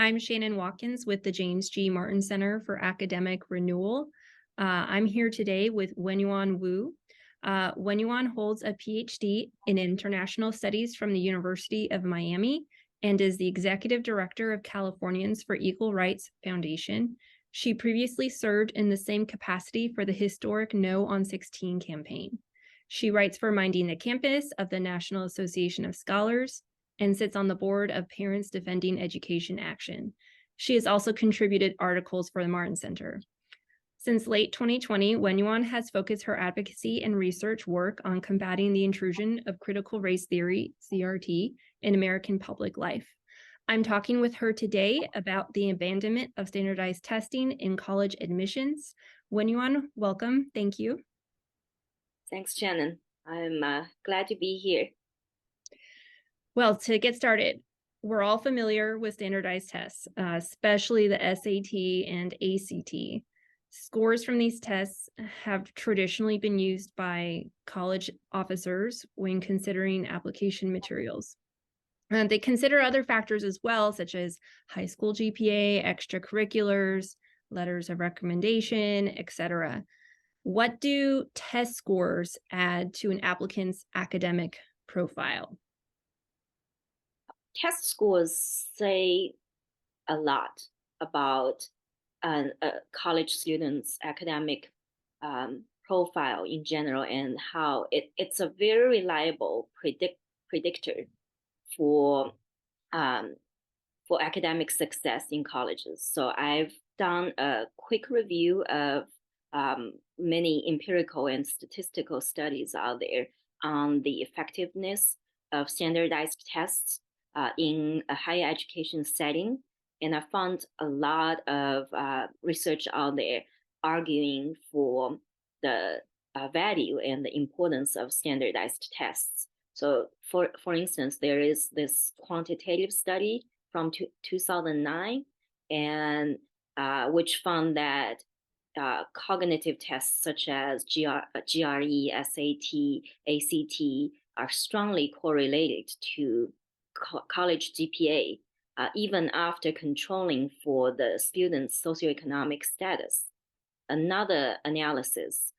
I'm Shannon Watkins with the James G. Martin Center for Academic Renewal. I'm here today with Wenyuan Wu. Wenyuan holds a Ph.D. in International Studies from the University of Miami and is the Executive Director of Californians for Equal Rights Foundation. She previously served in the same capacity for the historic No on 16 campaign. She writes for Minding the Campus of the National Association of Scholars and sits on the board of Parents Defending Education Action. She has also contributed articles for the Martin Center. Since late 2020, Wenyuan has focused her advocacy and research work on combating the intrusion of critical race theory, CRT, in American public life. I'm talking with her today about the abandonment of standardized testing in college admissions. Wenyuan, welcome. Thank you. Thanks, Shannon. I'm glad to be here. Well, to get started, we're all familiar with standardized tests, especially the SAT and ACT. Scores from these tests have traditionally been used by college officers when considering application materials. They consider other factors as well, such as high school GPA, extracurriculars, letters of recommendation, etc. What do test scores add to an applicant's academic profile? Test scores say a lot about a college student's academic profile in general, and how it's a very reliable predictor for academic success in colleges. So I've done a quick review of many empirical and statistical studies out there on the effectiveness of standardized tests in a higher education setting. And I found a lot of research out there arguing for the value and the importance of standardized tests. So for instance, there is this quantitative study from 2009, and which found that cognitive tests such as GRE, SAT, ACT are strongly correlated to college GPA, even after controlling for the student's socioeconomic status. Another analysis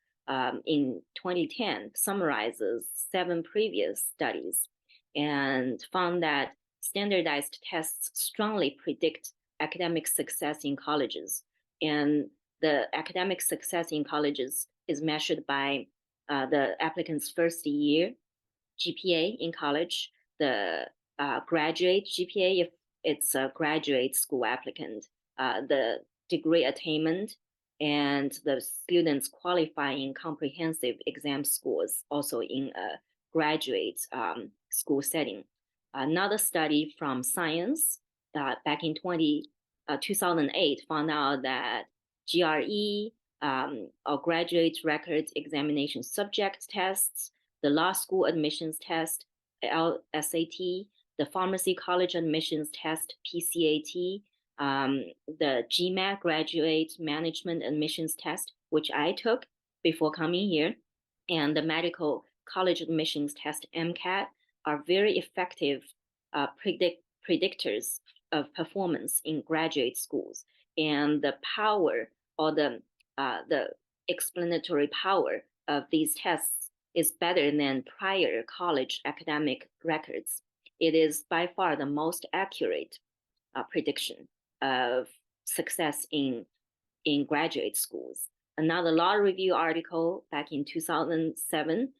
in 2010 summarizes 7 previous studies and found that standardized tests strongly predict academic success in colleges. And the academic success in colleges is measured by the applicant's first year GPA in college, the graduate GPA if it's a graduate school applicant, the degree attainment, and the students qualifying comprehensive exam scores also in a graduate school setting. Another study from Science back in 2008 found out that GRE or graduate record examination subject tests, the law school admissions test, LSAT, the pharmacy college admissions test, PCAT, the GMAT graduate management admissions test, which I took before coming here, and the medical college admissions test, MCAT, are very effective predictors of performance in graduate schools. And the power or the explanatory power of these tests is better than prior college academic records. It is by far the most accurate prediction of success in graduate schools. Another law review article back in 2007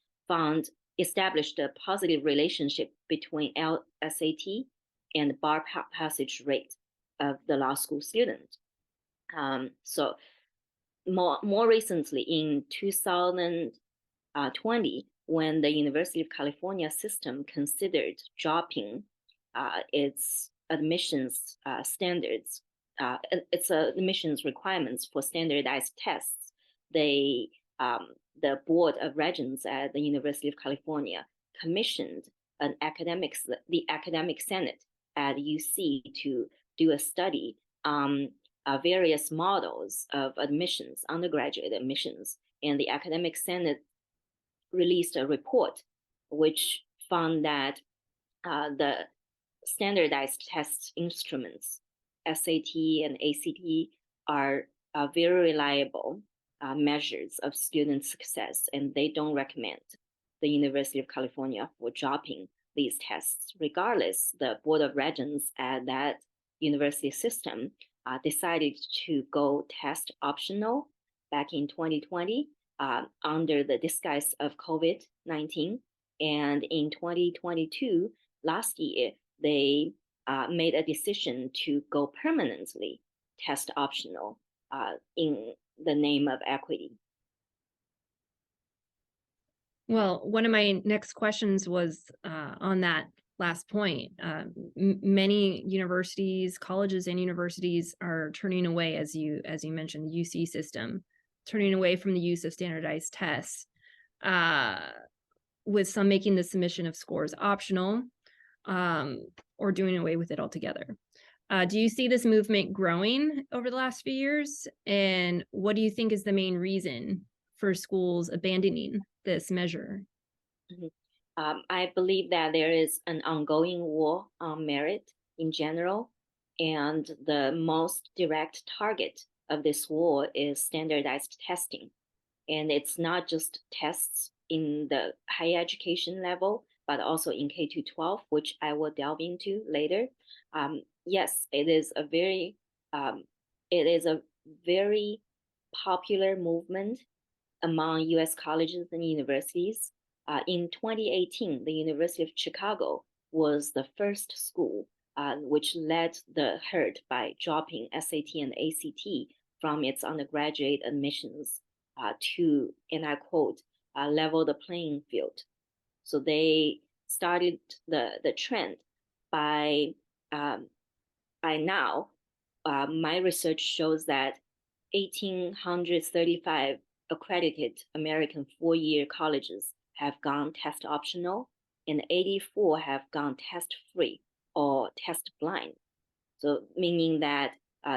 established a positive relationship between LSAT and the bar passage rate of the law school student. So more recently, in 2020, when the University of California system considered dropping its admissions standards, its admissions requirements for standardized tests, the Board of Regents at the University of California commissioned the academic senate at UC to do a study on various models of admissions, undergraduate admissions, and the academic senate released a report which found that the standardized test instruments SAT and ACT are very reliable measures of student success, and they don't recommend the University of California for dropping these tests. Regardless, the Board of Regents at that university system decided to go test optional back in 2020 under the disguise of COVID-19. And in 2022, last year, they made a decision to go permanently test optional in the name of equity. Well, one of my next questions was on that last point. Many universities, colleges and universities are turning away, as you mentioned, the UC system, turning away from the use of standardized tests, with some making the submission of scores optional, or doing away with it altogether. Do you see this movement growing over the last few years? And what do you think is the main reason for schools abandoning this measure? I believe that there is an ongoing war on merit in general, and the most direct target of this war is standardized testing. And it's not just tests in the higher education level, but also in K-12, which I will delve into later. Yes, it is a very popular movement among U.S. colleges and universities. In 2018, the University of Chicago was the first school which led the herd by dropping SAT and ACT from its undergraduate admissions to, and I quote, level the playing field. So they started the trend by now. My research shows that 1,835 accredited American four-year colleges have gone test optional, and 84 have gone test free or test blind. So meaning that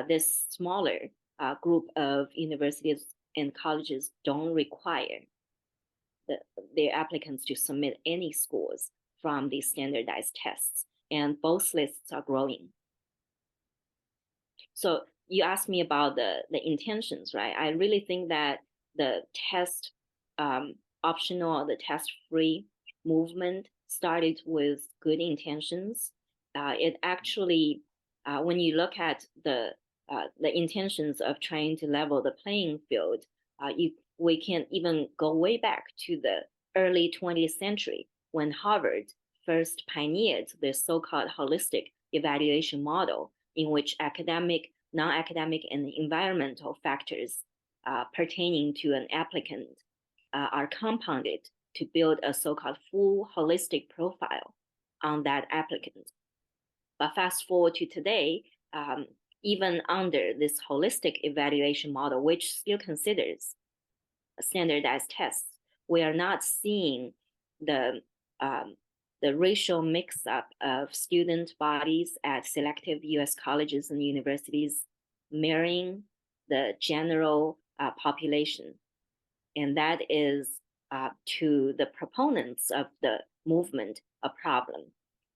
this smaller group of universities and colleges don't require their applicants to submit any scores from these standardized tests, and both lists are growing. So you asked me about the intentions, right? I really think that the test optional, the test free movement started with good intentions. It actually, when you look at the intentions of trying to level the playing field, we can even go way back to the early 20th century when Harvard first pioneered the so-called holistic evaluation model, in which academic, non-academic, and environmental factors pertaining to an applicant are compounded to build a so-called full holistic profile on that applicant. But fast forward to today, even under this holistic evaluation model, which still considers standardized tests, we are not seeing the racial mix-up of student bodies at selective U.S. colleges and universities mirroring the general population. And that is, to the proponents of the movement, a problem.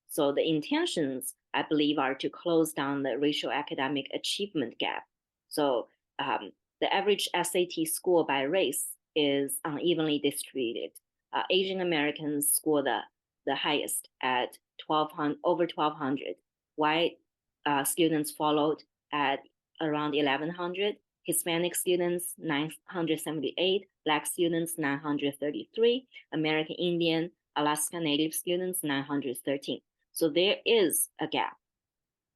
So the intentions, I believe, are to close down the racial academic achievement gap. So the average SAT score by race is unevenly distributed. Asian Americans score the highest at over 1,200. White students followed at around 1,100. Hispanic students 978, Black students 933, American Indian, Alaska Native students 913. So there is a gap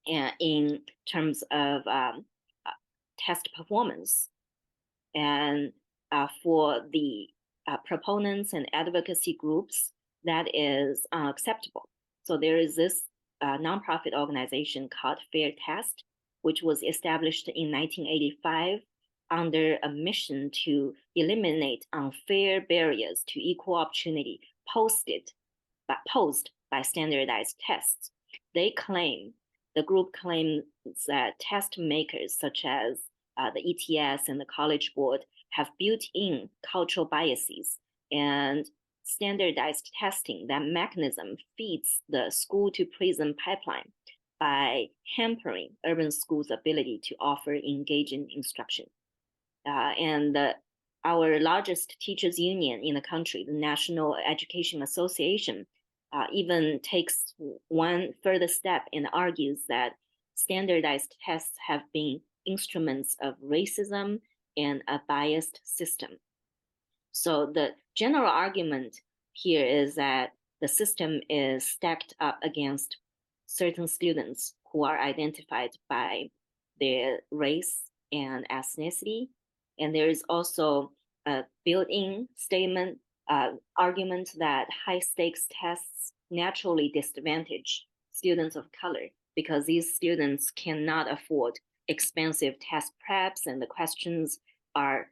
in terms of test performance. And for the proponents and advocacy groups, that is unacceptable. So there is this nonprofit organization called Fair Test, which was established in 1985 under a mission to eliminate unfair barriers to equal opportunity posed by standardized tests. The group claims that test makers such as the ETS and the College Board have built-in cultural biases, and standardized testing, that mechanism feeds the school to prison pipeline, by hampering urban schools' ability to offer engaging instruction. Our largest teachers union in the country, the National Education Association, even takes one further step and argues that standardized tests have been instruments of racism and a biased system. So the general argument here is that the system is stacked up against certain students who are identified by their race and ethnicity. And there is also a built-in statement, argument that high-stakes tests naturally disadvantage students of color because these students cannot afford expensive test preps, and the questions are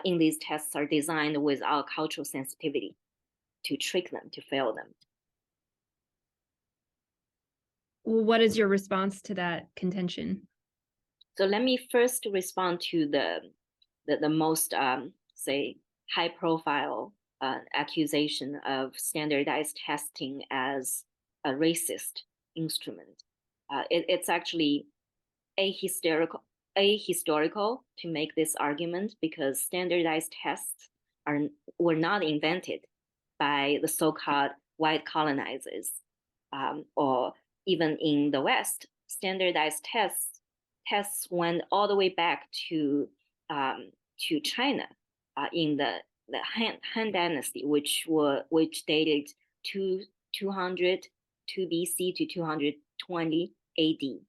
in these tests are designed without cultural sensitivity to trick them, to fail them. What is your response to that contention? So let me first respond to the most, say, high-profile accusation of standardized testing as a racist instrument. It's actually ahistorical to make this argument because standardized tests were not invented by the so-called white colonizers, or even in the West. Standardized tests went all the way back to China in the Han Dynasty, which dated 200 BC to 220 AD.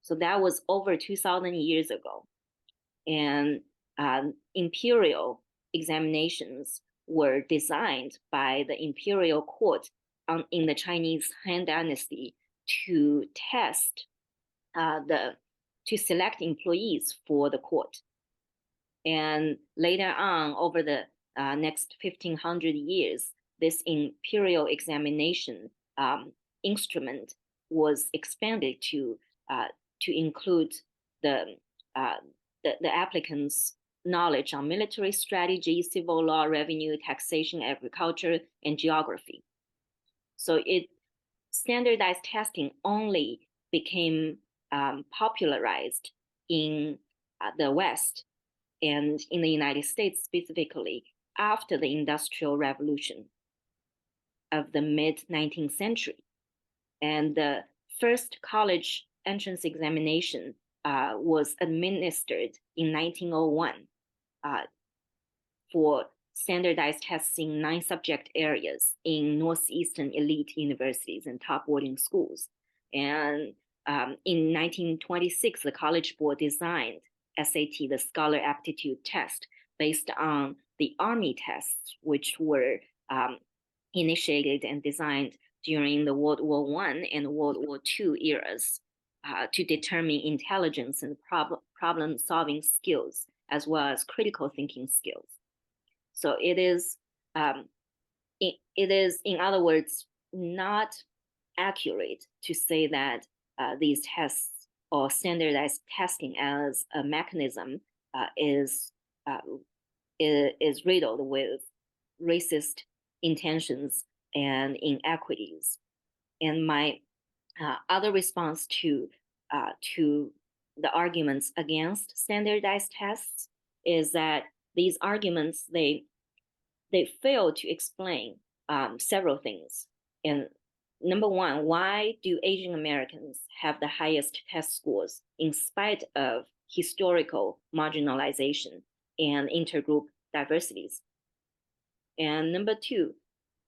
So that was over 2,000 years ago. And imperial examinations were designed by the imperial court in the Chinese Han Dynasty to test to select employees for the court. And later on, over the next 1,500 years, this imperial examination instrument was expanded to include the applicants' knowledge on military strategy, civil law, revenue, taxation, agriculture, and geography. So standardized testing only became popularized in the West and in the United States specifically after the Industrial Revolution of the mid-19th century. And the first college entrance examination was administered in 1901 for standardized tests in 9 subject areas in Northeastern elite universities and top boarding schools. And in 1926, the College Board designed SAT, the Scholar Aptitude Test, based on the Army tests, which were initiated and designed during the World War I and World War II eras to determine intelligence and problem-solving skills, as well as critical thinking skills. So it is, in other words, not accurate to say that these tests or standardized testing as a mechanism is riddled with racist intentions and inequities. And my other response to the arguments against standardized tests is that these arguments, they fail to explain several things. And number one, why do Asian Americans have the highest test scores in spite of historical marginalization and intergroup diversities? And number two,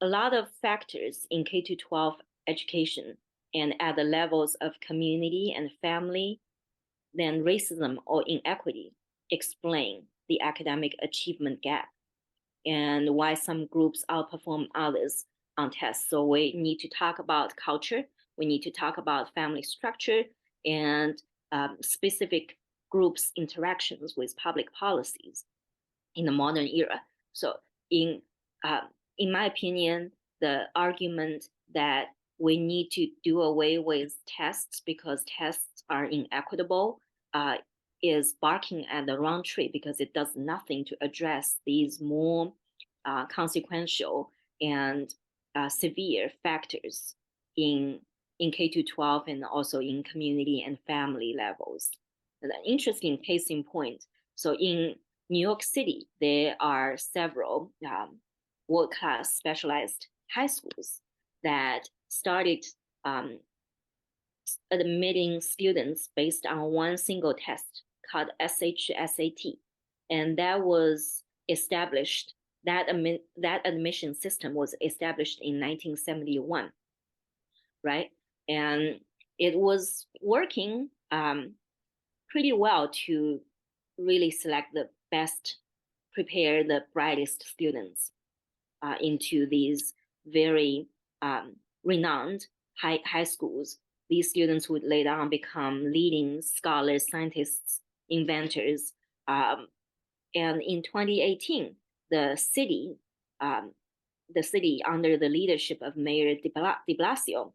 a lot of factors in K-12 education and at the levels of community and family, then racism or inequity explain the academic achievement gap and why some groups outperform others on tests. So we need to talk about culture, we need to talk about family structure and specific groups' interactions with public policies in the modern era. So in my opinion, the argument that we need to do away with tests because tests are inequitable is barking at the wrong tree because it does nothing to address these more consequential and severe factors in in K-12 and also in community and family levels. An interesting case in point. So in New York City, there are several world-class specialized high schools that started admitting students based on one single test called SHSAT. And that was established, that admission system was established in 1971, right? And it was working pretty well to really select the best, prepare the brightest students into these very renowned high schools. These students would later on become leading scholars, scientists, inventors. And in 2018, the city under the leadership of Mayor de Blasio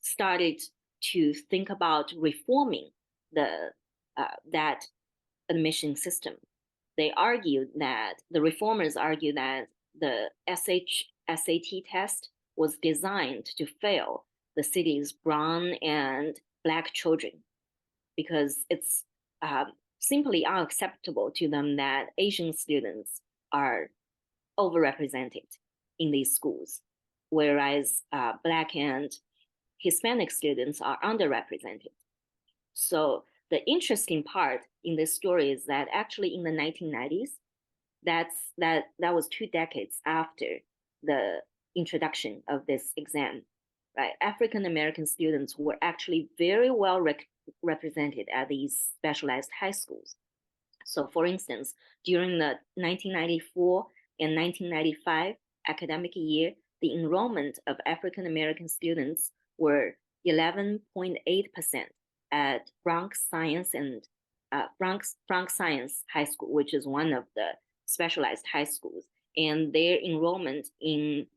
started to think about reforming that admission system. The reformers argued that the SHSAT test was designed to fail the city's brown and Black children because it's simply unacceptable to them that Asian students are overrepresented in these schools, whereas Black and Hispanic students are underrepresented. So the interesting part in this story is that actually in the 1990s, that was 2 decades after the introduction of this exam, right? African American students were actually very well represented at these specialized high schools. So for instance, during the 1994 and 1995 academic year, the enrollment of African American students were 11.8% at Bronx Science High School, which is one of the specialized high schools, and their enrollment in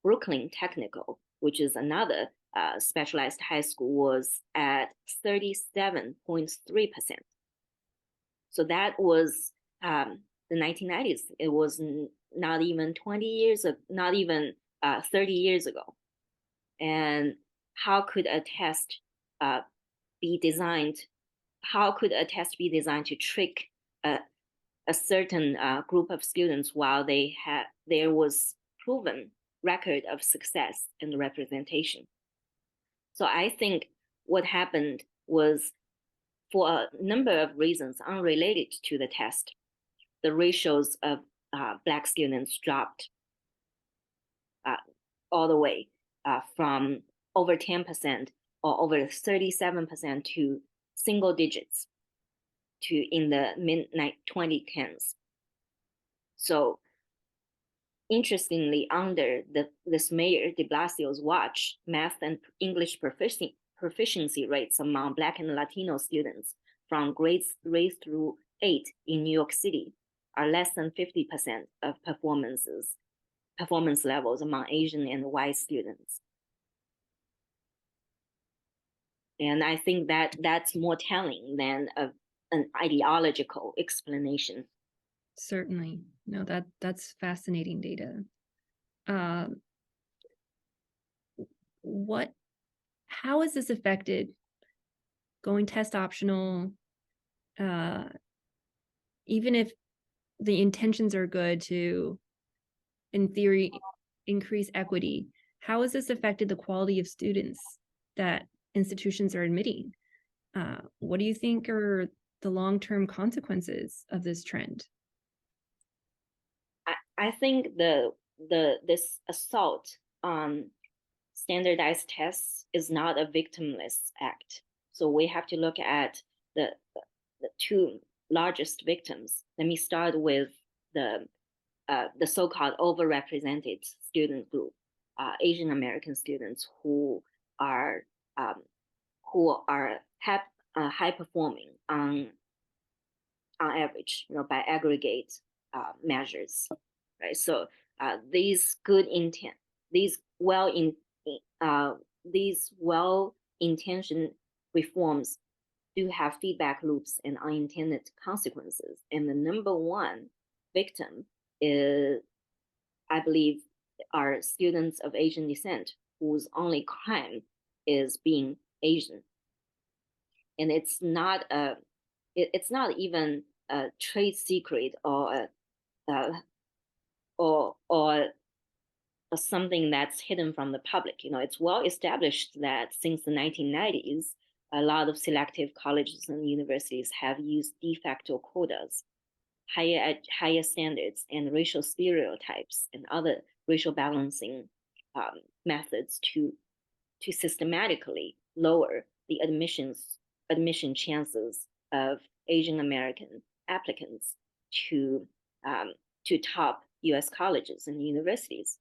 Brooklyn Technical, which is another specialized high school, was at 37.3%. So that was the 1990s. It was not even 20 years, not even 30 years ago. And how could a test be designed? How could a test be designed to trick a certain group of students while there was proven record of success and representation? So I think what happened was, for a number of reasons unrelated to the test, the ratios of Black students dropped all the way from over 10% or over 37% to single digits in the mid-2010s. So interestingly, under this Mayor de Blasio's watch, math and English proficiency rates among Black and Latino students from grades 3 through 8 in New York City are less than 50% of performance levels among Asian and white students. And I think that that's more telling than an ideological explanation. Certainly. No, that's fascinating data. How has this affected going test optional, even if the intentions are good to, in theory, increase equity? How has this affected the quality of students that institutions are admitting? What do you think are the long-term consequences of this trend? I think this assault on standardized tests is not a victimless act. So we have to look at the 2 largest victims. Let me start with the so-called overrepresented student group, Asian American students who are high performing on average, by aggregate measures, right? So these well-intentioned reforms do have feedback loops and unintended consequences. And the number one victim is, I believe, are students of Asian descent whose only crime is being Asian. And it's not even a trade secret or something that's hidden from the public. It's well established that since the 1990s, a lot of selective colleges and universities have used de facto quotas, higher standards, and racial stereotypes and other racial balancing methods to systematically lower the admission chances of Asian American applicants to top U.S. colleges and universities.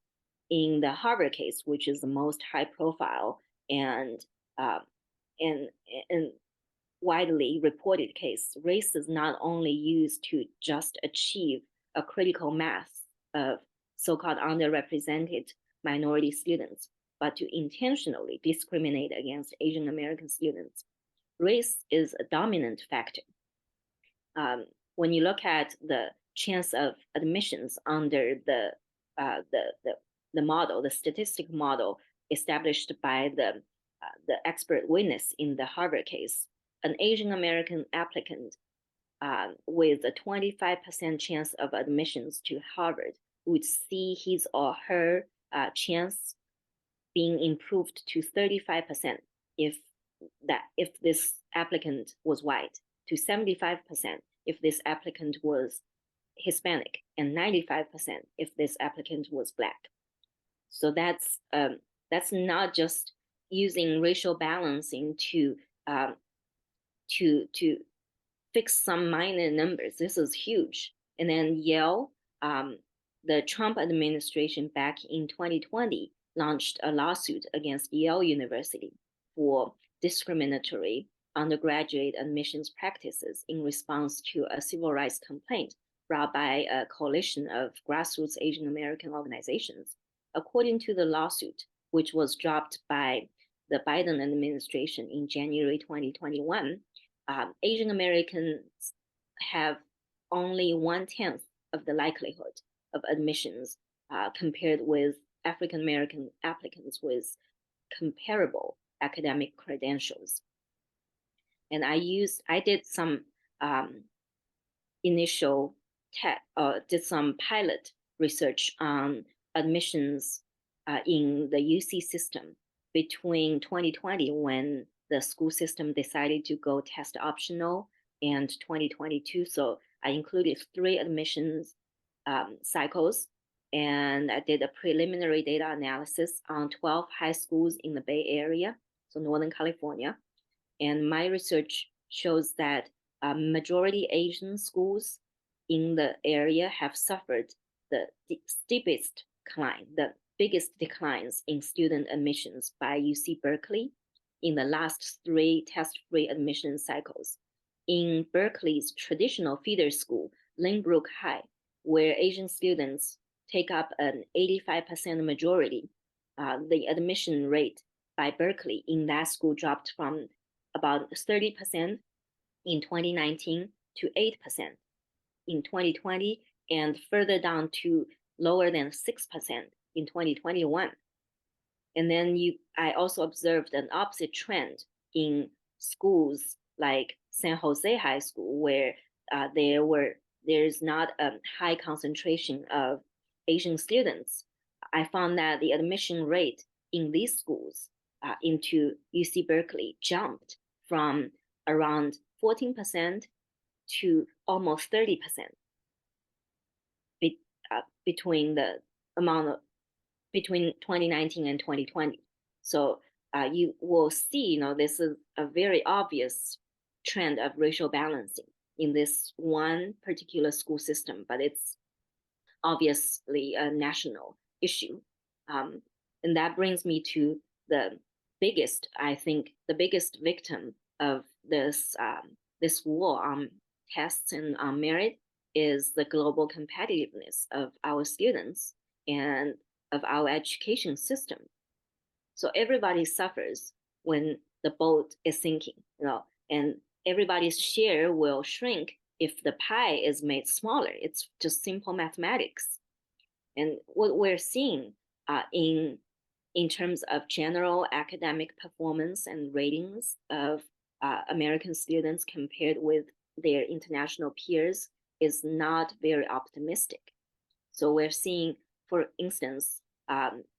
In the Harvard case, which is the most high profile and widely reported case, race is not only used to just achieve a critical mass of so-called underrepresented minority students, but to intentionally discriminate against Asian American students. Race is a dominant factor. When you look at the chance of admissions under the model, the statistic model established by the expert witness in the Harvard case, an Asian American applicant with a 25% chance of admissions to Harvard would see his or her chance being improved to 35% if this applicant was white, to 75% if this applicant was Hispanic, and 95% if this applicant was Black. So that's not just using racial balancing to fix some minor numbers. This is huge. And then Yale, the Trump administration back in 2020 launched a lawsuit against Yale University for discriminatory undergraduate admissions practices in response to a civil rights complaint brought by a coalition of grassroots Asian American organizations. According to the lawsuit, which was dropped by the Biden administration in January 2021, Asian Americans have only 1/10 of the likelihood of admissions compared with African American applicants with comparable academic credentials. And I did some did some pilot research on admissions in the UC system between 2020, when the school system decided to go test optional, and 2022. So I included 3 admissions cycles, and I did a preliminary data analysis on 12 high schools in the Bay Area, so Northern California. And my research shows that majority Asian schools in the area have suffered the steepest decline, the biggest declines in student admissions by UC Berkeley in the last 3 test-free admission cycles. In Berkeley's traditional feeder school, Lynbrook High, where Asian students take up an 85% majority, the admission rate by Berkeley in that school dropped from about 30% in 2019 to 8% in 2020, and further down to lower than 6% in 2021. And then I also observed an opposite trend in schools like San Jose High School, where there's not a high concentration of Asian students. I found that the admission rate in these schools into UC Berkeley jumped from around 14% to almost 30% between 2019 and 2020. So you will see, this is a very obvious trend of racial balancing in this one particular school system, but it's obviously a national issue. And that brings me to the biggest victim of this war on tests and on merit is the global competitiveness of our students and of our education system. So everybody suffers when the boat is sinking, and everybody's share will shrink if the pie is made smaller. It's just simple mathematics. And what we're seeing in in terms of general academic performance and ratings of American students compared with their international peers is not very optimistic. So we're seeing, for instance,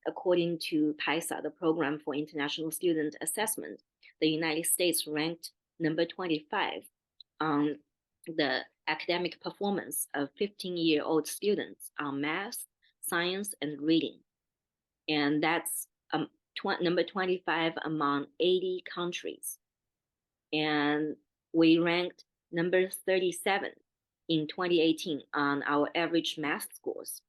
according to PISA, the Program for International Student Assessment, the United States ranked number 25 on the academic performance of 15-year-old students on math, science, and reading. And that's number 25 among 80 countries. And we ranked number 37 in 2018 on our average math scores.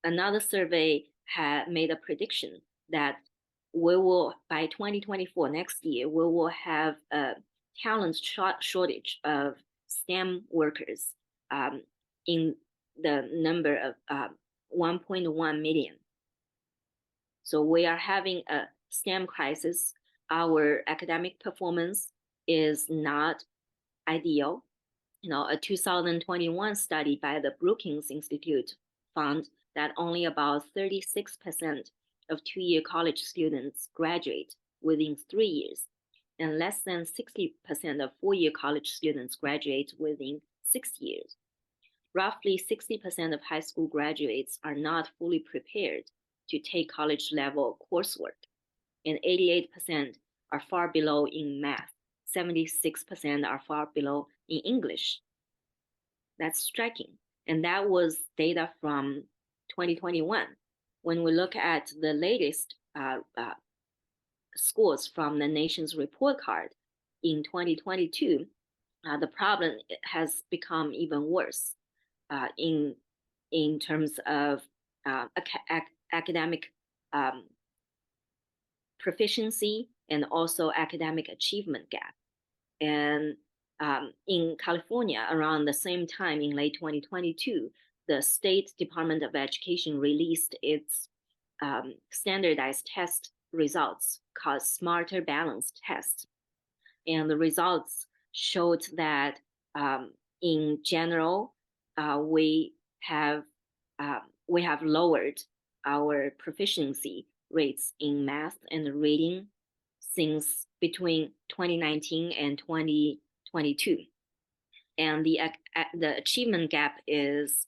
Another survey had made a prediction that we will, by 2024, next year, we will have a talent shortage of STEM workers in the number of 1.1 million. So we are having a STEM crisis. Our academic performance is not ideal. A 2021 study by the Brookings Institute found that only about 36% of two-year college students graduate within 3 years, and less than 60% of four-year college students graduate within 6 years. Roughly 60% of high school graduates are not fully prepared to take college-level coursework, and 88% are far below in math. 76% are far below in English. That's striking. And that was data from 2021. When we look at the latest scores from the nation's report card in 2022, the problem has become even worse in terms of academic proficiency and also academic achievement gap. And in California, around the same time in late 2022, the State Department of Education released its standardized test results called Smarter Balanced Test. And the results showed that in general, we have lowered our proficiency rates in math and reading since between 2019 and 2022, and the achievement gap has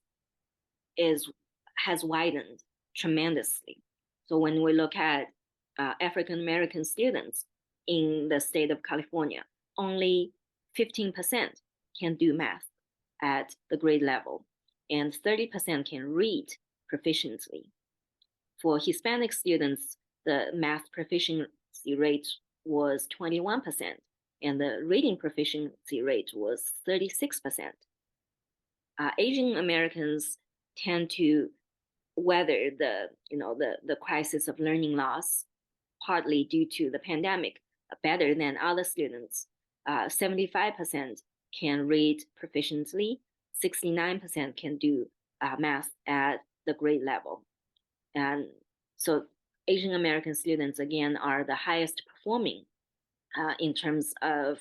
widened tremendously. So when we look at African American students in the state of California, only 15% can do math at the grade level, and 30% can read proficiently. For Hispanic students, the math proficiency rate was 21%, and the reading proficiency rate was 36%. Asian Americans tend to weather the crisis of learning loss, partly due to the pandemic, better than other students. 75% can read proficiently, 69% can do math at the grade level. And so Asian American students, again, are the highest performing in terms of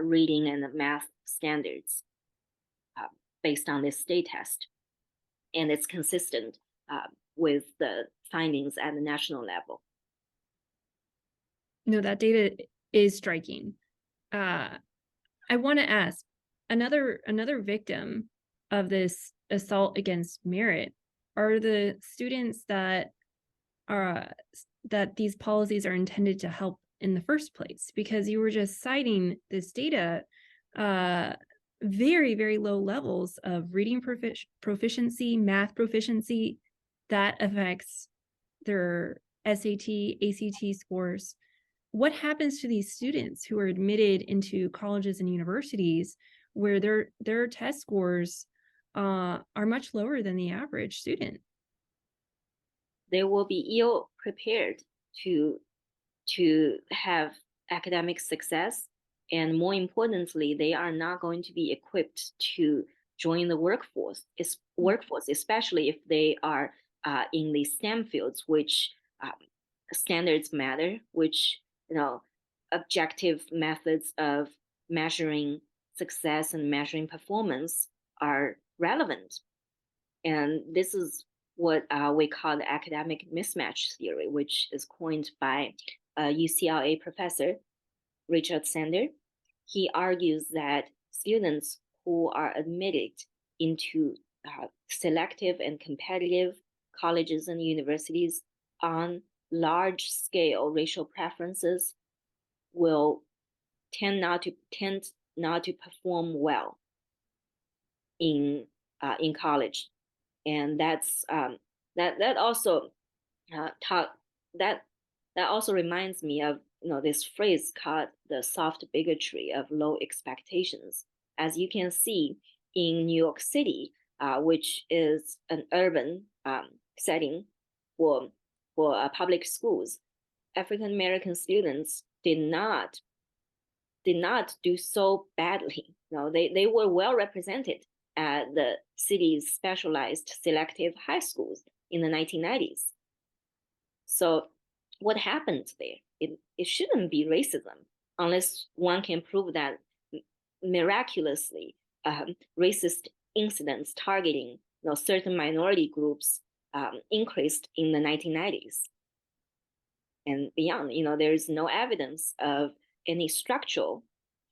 reading and math standards based on this state test. And it's consistent with the findings at the national level. No, that data is striking. I want to ask, another victim of this assault against merit are the students that these policies are intended to help in the first place, because you were just citing this data, very, very low levels of reading proficiency, math proficiency, that affects their SAT, ACT scores. What happens to these students who are admitted into colleges and universities where their test scores are much lower than the average student? They will be ill prepared to have academic success, and more importantly, they are not going to be equipped to join the workforce, especially if they are in the STEM fields, which standards matter, which objective methods of measuring success and measuring performance are relevant. And this is what we call the academic mismatch theory, which is coined by UCLA professor Richard Sander. He argues that students who are admitted into selective and competitive colleges and universities on large scale racial preferences will tend not to perform well in college, and that's that also that also reminds me of this phrase called the soft bigotry of low expectations. As you can see in New York City, which is an urban setting for public schools, African American students did not do so badly. They were well represented at the city's specialized selective high schools in the 1990s. So what happened there? It shouldn't be racism unless one can prove that miraculously racist incidents targeting certain minority groups increased in the 1990s and beyond. There is no evidence of any structural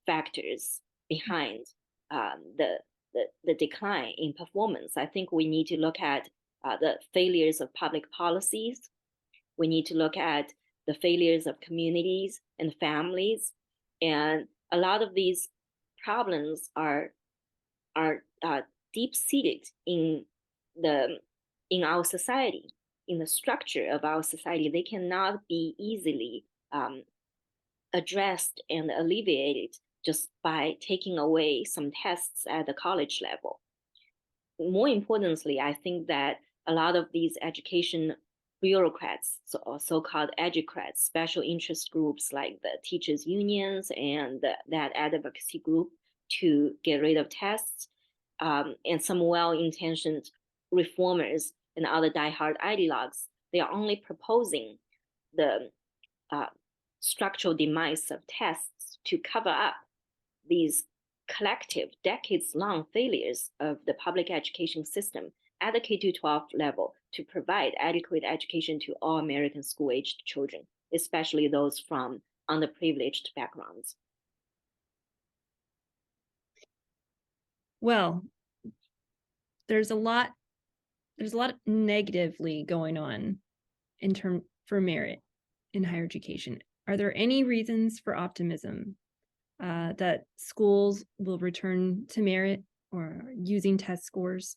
factors behind the decline in performance. I think we need to look at the failures of public policies. We need to look at the failures of communities and families, and a lot of these problems are deep-seated in our society, in the structure of our society. They cannot be easily addressed and alleviated just by taking away some tests at the college level. More importantly, I think that a lot of these education bureaucrats, so-called educrats, special interest groups like the teachers' unions and that advocacy group to get rid of tests, and some well-intentioned reformers and other diehard ideologues, they are only proposing the structural demise of tests to cover up these collective, decades-long failures of the public education system at the K-12 level to provide adequate education to all American school-aged children, especially those from underprivileged backgrounds. Well, there's a lot negatively going on for merit in higher education. Are there any reasons for optimism that schools will return to merit or using test scores?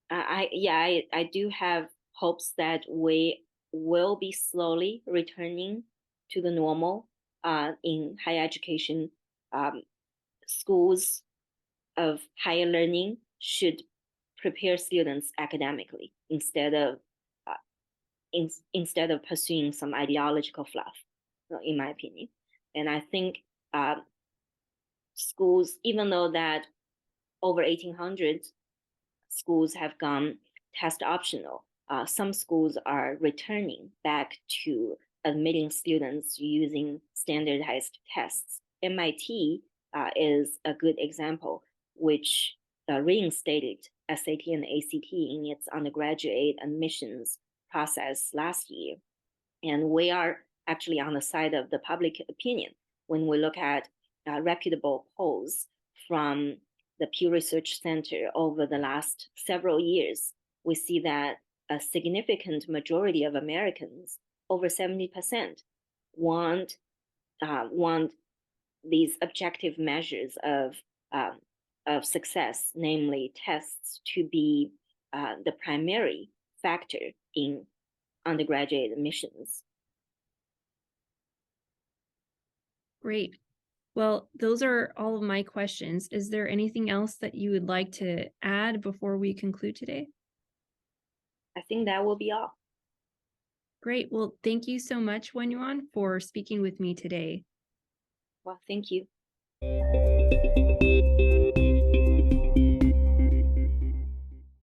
I do have hopes that we will be slowly returning to the normal in higher education. Schools of higher learning should prepare students academically instead of pursuing some ideological fluff, in my opinion. And I think schools, even though that over 1,800 schools have gone test optional, some schools are returning back to admitting students using standardized tests. MIT is a good example, which reinstated SAT and ACT in its undergraduate admissions process last year. And we are actually on the side of the public opinion when we look at reputable polls from the Pew Research Center over the last several years. We see that a significant majority of Americans, over 70%, want these objective measures of success, namely tests, to be the primary factor in undergraduate admissions. Great. Well, those are all of my questions. Is there anything else that you would like to add before we conclude today? I think that will be all. Great. Well, thank you so much, Wenyuan, for speaking with me today. Well, thank you.